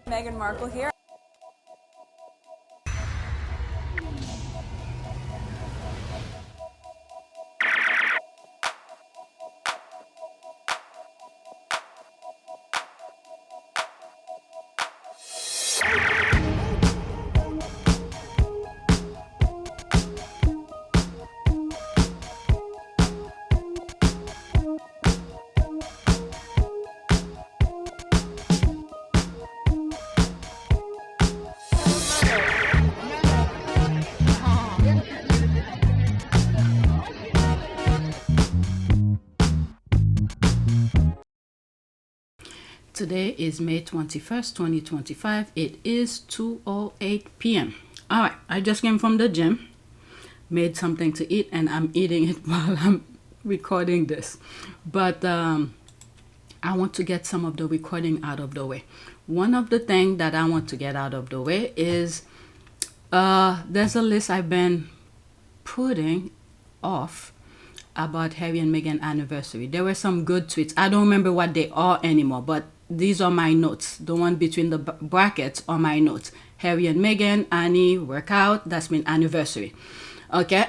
Meghan Markle here. Today is May 21st, 2025. It is 2:08 p.m. All right, I just came from the gym, made something to eat, and I'm eating it while I'm recording this. But I want to get some of the recording out of the way. One of the things that I want to get out of the way is there's a list I've been putting off about Harry and Meghan anniversary. There were some good tweets. I don't remember what they are anymore, but these are my notes. The one between the brackets are my notes. Harry and Meghan, Annie, workout, that's been anniversary. Okay.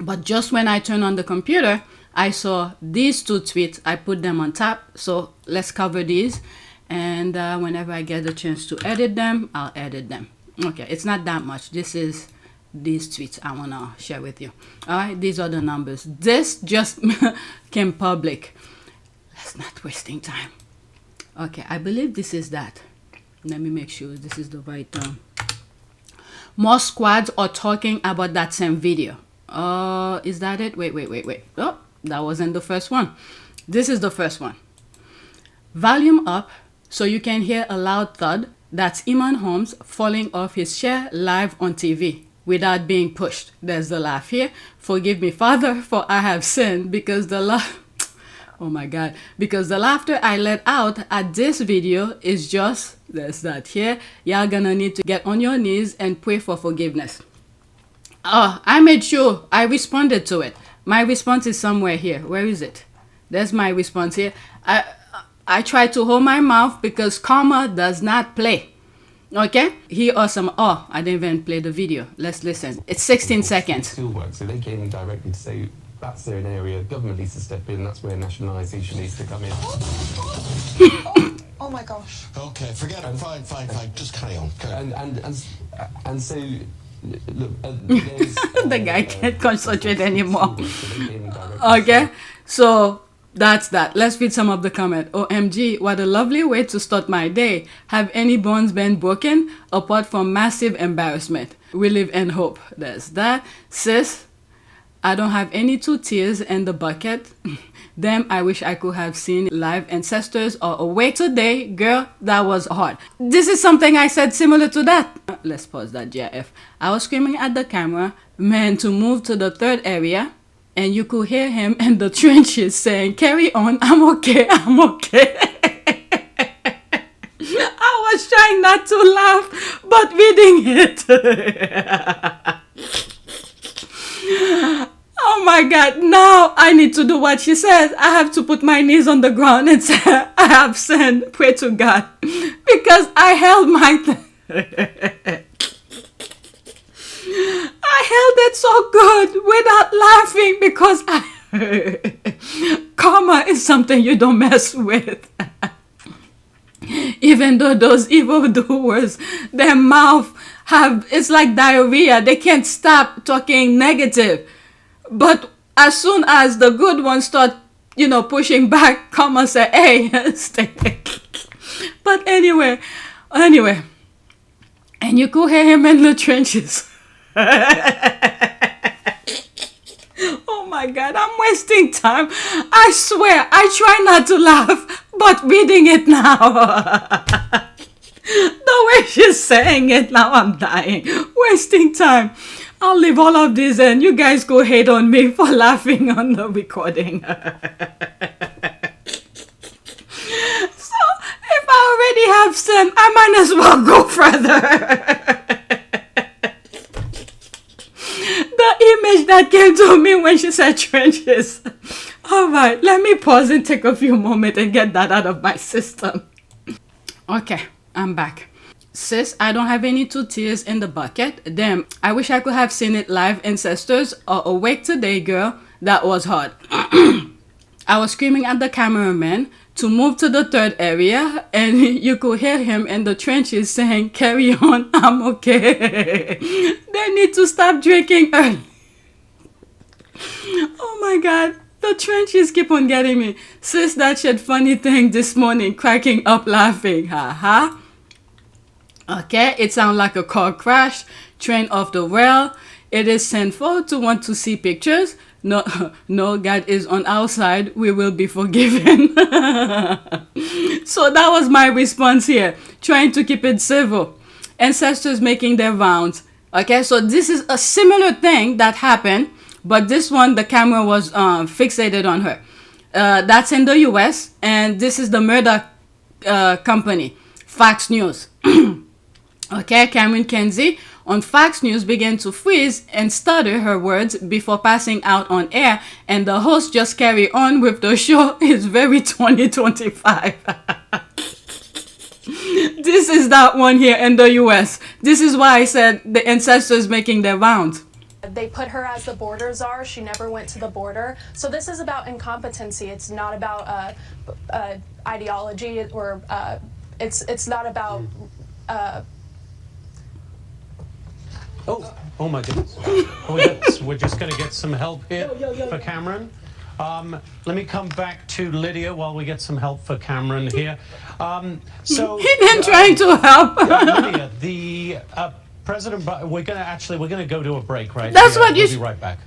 But just when I turned on the computer, I saw these two tweets. I put them on top. So let's cover these. And whenever I get the chance to edit them, I'll edit them. Okay, it's not that much. This is these tweets I want to share with you. All right, these are the numbers. This just came public. Let's not wasting time. Okay, I believe this is that. Let me make sure this is the right term. More squads are talking about that same video. Is that it? Wait. Oh, that wasn't the first one. This is the first one. Volume up so you can hear a loud thud. That's Eamon Homes falling off his chair live on TV without being pushed. There's the laugh here. Forgive me, Father, for I have sinned, because the oh my God, because the laughter I let out at this video is just, there's that here. Y'all gonna need to get on your knees and pray for forgiveness. I made sure I responded to it. My response is somewhere here. Where is it? There's my response here. I try to hold my mouth because karma does not play. Okay? Here are some, I didn't even play the video. Let's listen. It's 16 seconds. Still work, so they came in directly to say that's an area government needs to step in, that's where nationalisation needs to come in. Oh my gosh. Okay, forget it. Fine. Just carry on. And so, look, there's, the guy can't concentrate anymore. Okay? So that's that. Let's read some of the comment. OMG, what a lovely way to start my day. Have any bones been broken? Apart from massive embarrassment. We live in hope. There's that. Sis, I don't have any 2 tears in the bucket. Damn, I wish I could have seen live ancestors are awake today. Girl, that was hard. This is something I said similar to that. Let's pause that, GIF. I was screaming at the camera, man, to move to the third area. And you could hear him in the trenches saying, carry on, I'm okay. I was trying not to laugh, but reading it. Oh my God, now I need to do what she says. I have to put my knees on the ground and say, I have sinned, pray to God. Because I held my I held it so good without laughing because karma is something you don't mess with. Even though those evildoers, their mouth it's like diarrhea. They can't stop talking negative. But as soon as the good ones start, pushing back, karma say, hey, stay. But anyway. And you could hear him in the trenches. Oh my God, I'm wasting time. I swear, I try not to laugh, but reading it now, the way she's saying it now, I'm dying. Wasting time. I'll leave all of this and you guys go hate on me for laughing on the recording. So, if I already have sinned, I might as well go further. The image that came to me when she said trenches. Alright, let me pause and take a few moments and get that out of my system. Okay, I'm back. Sis, I don't have any 2 tears in the bucket. Damn, I wish I could have seen it live. Ancestors are awake today, girl. That was hard. I was screaming at the cameraman to move to the third area, and you could hear him in the trenches saying, "Carry on, I'm okay." They need to stop drinking early. Oh my God, the trenches keep on getting me. Sis, that shit funny thing this morning, cracking up laughing. Ha. Okay, it sounds like a car crash, train off the rail. It is sinful to want to see pictures. No, God is on our side. We will be forgiven. So that was my response here, trying to keep it civil. Ancestors making their rounds. Okay, so this is a similar thing that happened, but this one, the camera was fixated on her. That's in the US, and this is the murder company, Fox News. Okay, Cameron Kenzie on Fox News began to freeze and stutter her words before passing out on air, and the host just carry on with the show. It's very 2025. This is that one here in the US. This is why I said the ancestors making their rounds. They put her as the border czar. She never went to the border. So this is about incompetency. It's not about ideology, or it's not about. Oh my goodness. We're just going to get some help here for Cameron. Let me come back to Lydia while we get some help for Cameron here. So He been trying to help. Lydia, the President, we're going to go to a break right That's here. what you We'll be right back.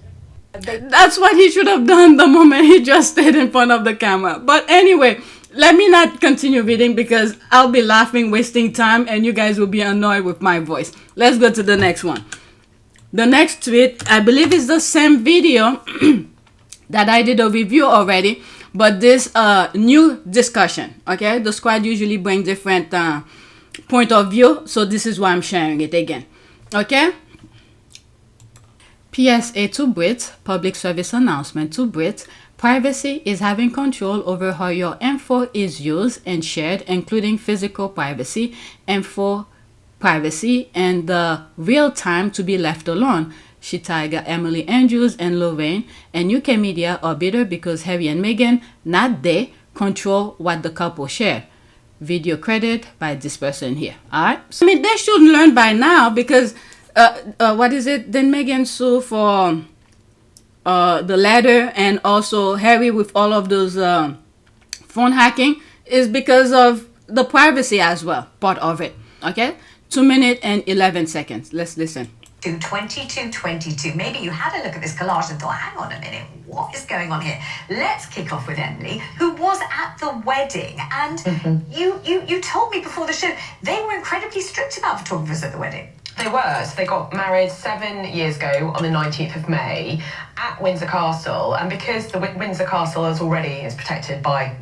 That's what he should have done the moment he just stayed in front of the camera. But anyway, let me not continue reading because I'll be laughing, wasting time, and you guys will be annoyed with my voice. Let's go to the next one. The next tweet, I believe, is the same video that I did a review already, but this new discussion. Okay, the squad usually bring different point of view, so this is why I'm sharing it again. Okay. PSA to Brits, public service announcement to Brits. Privacy is having control over how your info is used and shared, including physical privacy, info privacy, and the real time to be left alone. Shitiga, Emily Andrews, and Lorraine and UK media are bitter because Harry and Meghan, not they, control what the couple share. Video credit by this person here. Alright? I mean, they should learn by now because what is it? Then Meghan sue for the letter, and also Harry with all of those phone hacking is because of the privacy as well, part of it. Okay, 2 minutes and 11 seconds. Let's listen. 2222. Maybe you had a look at this collage and thought, hang on a minute, what is going on here? Let's kick off with Emily, who was at the wedding, and you told me before the show they were incredibly strict about photographers at the wedding. They were. So they got married 7 years ago on the 19th of May at Windsor Castle. And because the Windsor Castle is protected by,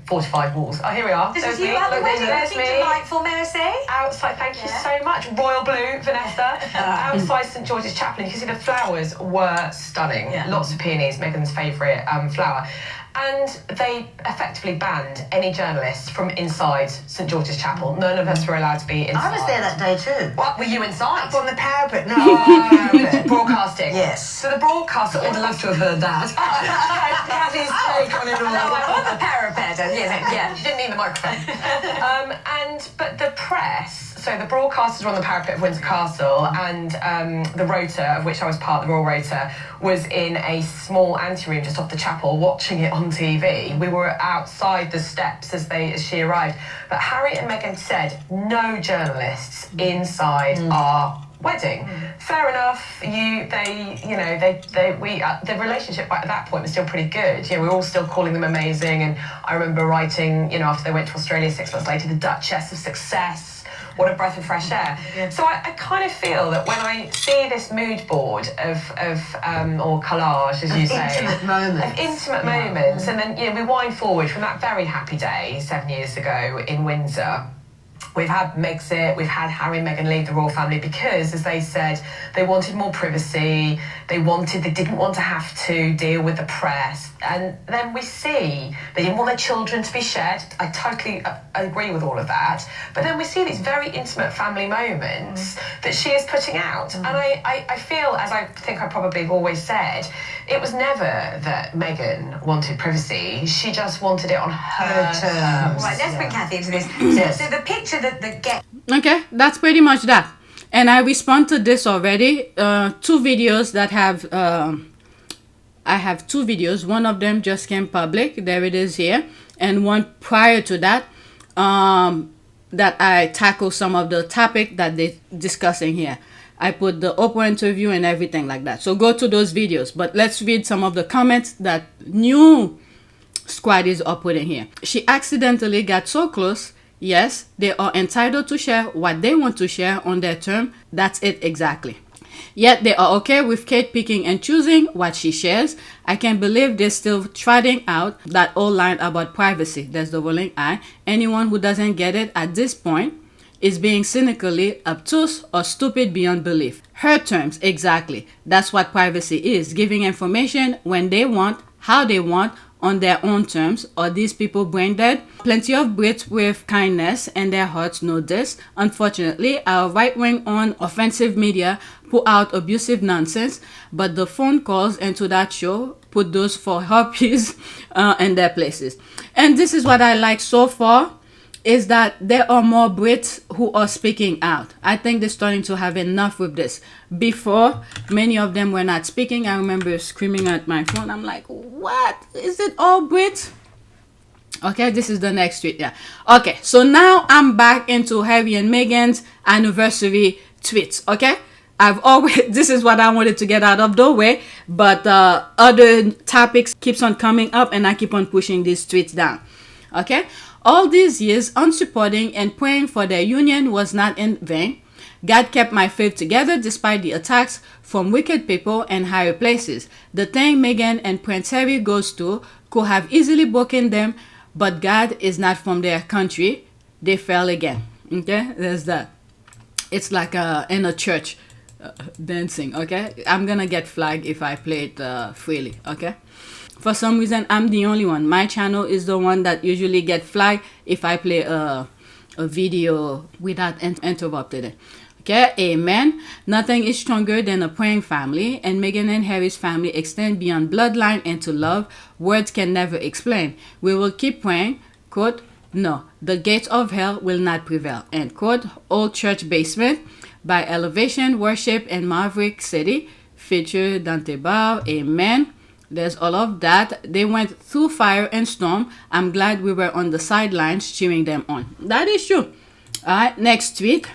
fortified walls. Oh, here we are. This is you at the wedding. Looking delightful, may I say? Outside, thank you so much. Royal blue, Vanessa. Outside St George's Chapel. You can see the flowers were stunning. Yeah. Lots of peonies, Meghan's favourite flower. And they effectively banned any journalists from inside St George's Chapel. None of us were allowed to be inside. I was there that day too. What, were you inside? Up on the parapet, no. Broadcasting. Yes. So the broadcaster... I'd love to have heard that. That's his take on it all. No, I'm on the parapet. Yeah, you didn't need the microphone. But the press... So the broadcasters were on the parapet of Windsor Castle, and the rota, of which I was part, the Royal Rota, was in a small anteroom just off the chapel, watching it on TV. We were outside the steps as she arrived. But Harry and Meghan said no journalists inside our wedding. Fair enough. The relationship at that point was still pretty good. We were all still calling them amazing, and I remember writing, after they went to Australia 6 months later, the Duchess of Success. What a breath of fresh air. Yeah. So I kind of feel that when I see this mood board of or collage, as you say, intimate moments. Of intimate moments, and then we wind forward from that very happy day 7 years ago in Windsor. We've had Megxit, we've had Harry and Meghan leave the royal family because, as they said, they wanted more privacy. They didn't want to have to deal with the press. And then we see they didn't want their children to be shared. I totally agree with all of that. But then we see these very intimate family moments that she is putting out. And I feel, as I think I probably have always said, it was never that Meghan wanted privacy. She just wanted it on her terms. Right, let's bring Kathy into this. So the picture that gets... Okay, that's pretty much that. And I respond to this already. Two videos that have... I have two videos. One of them just came public. There it is here. And one prior to that. That I tackle some of the topic that they're discussing here. I put the Oprah interview and everything like that. So go to those videos. But let's read some of the comments that new squaddies are putting here. She accidentally got so close. Yes, they are entitled to share what they want to share on their term. That's it exactly. Yet they are okay with Kate picking and choosing what she shares. I can't believe they're still trotting out that old line about privacy. There's the rolling eye. Anyone who doesn't get it at this point is being cynically obtuse or stupid beyond belief. Her terms, exactly. That's what privacy is. Giving information when they want, how they want, on their own terms. Are these people brain dead? Plenty of Brits with kindness and their hearts know this. Unfortunately, our right-wing on offensive media put out abusive nonsense, but the phone calls into that show put those for harpies in their places. And this is what I like so far, is that there are more Brits who are speaking out. I think they're starting to have enough with this. Before, many of them were not speaking. I remember screaming at my phone. I'm like, what? Is it all Brits? Okay, this is the next tweet. Yeah. Okay, so now I'm back into Harry and Meghan's anniversary tweets. Okay, this is what I wanted to get out of the way, but other topics keeps on coming up and I keep on pushing these tweets down. Okay. All these years, unsupporting and praying for their union was not in vain. God kept my faith together despite the attacks from wicked people and higher places. The thing Meghan and Prince Harry goes through could have easily broken them, but God is not from their country. They fell again. Okay, there's that. It's like in a church dancing. Okay, I'm gonna get flagged if I play it freely. Okay. For some reason, I'm the only one. My channel is the one that usually get flagged if I play a video without interrupting it. Okay, amen. Nothing is stronger than a praying family, and Meghan and Harry's family extend beyond bloodline into love. Words can never explain. We will keep praying. Quote, no, the gates of hell will not prevail. End quote. Old Church Basement by Elevation Worship in Maverick City. Feature Dante Bao. Amen. There's all of that. They went through fire and storm. I'm glad we were on the sidelines cheering them on. That is true. All right, next tweet.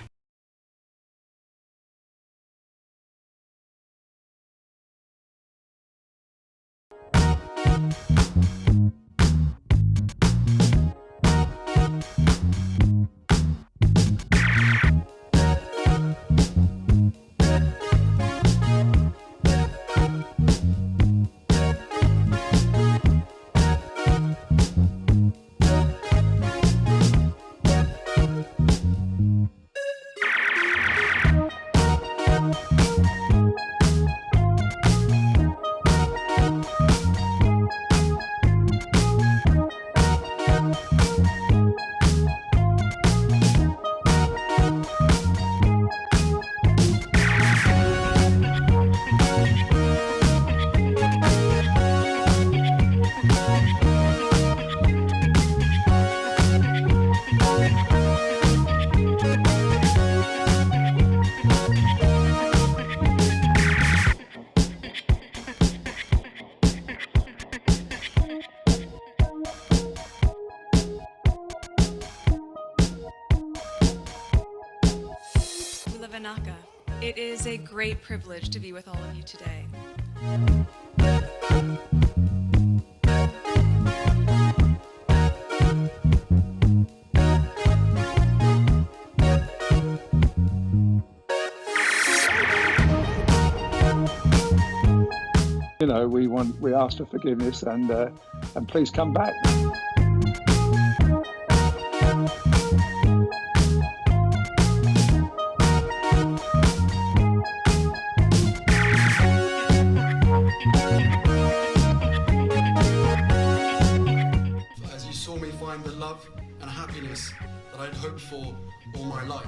It is a great privilege to be with all of you today. You know, we ask for forgiveness and please come back. find the love and happiness that I'd hoped for all my life.